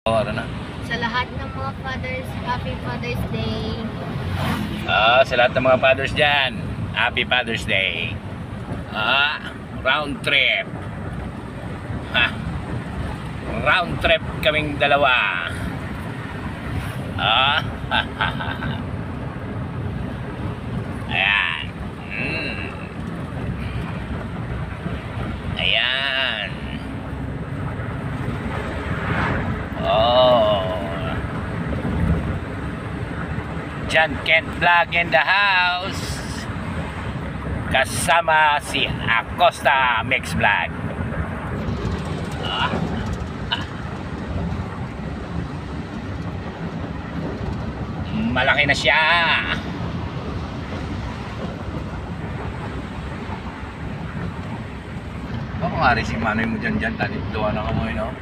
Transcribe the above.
Ano na? Sa lahat ng mga fathers, Happy Father's Day. Sa lahat ng mga fathers dyan, Happy Father's Day. Round trip. Round trip kaming dalawa. Ayan. Ayan. John Kent Vlog in the house. Kasama si Acosta Mix Vlog. Malaki na siya. Ako nga rin si Manoy mo dyan, tanip doon na kamoy, no?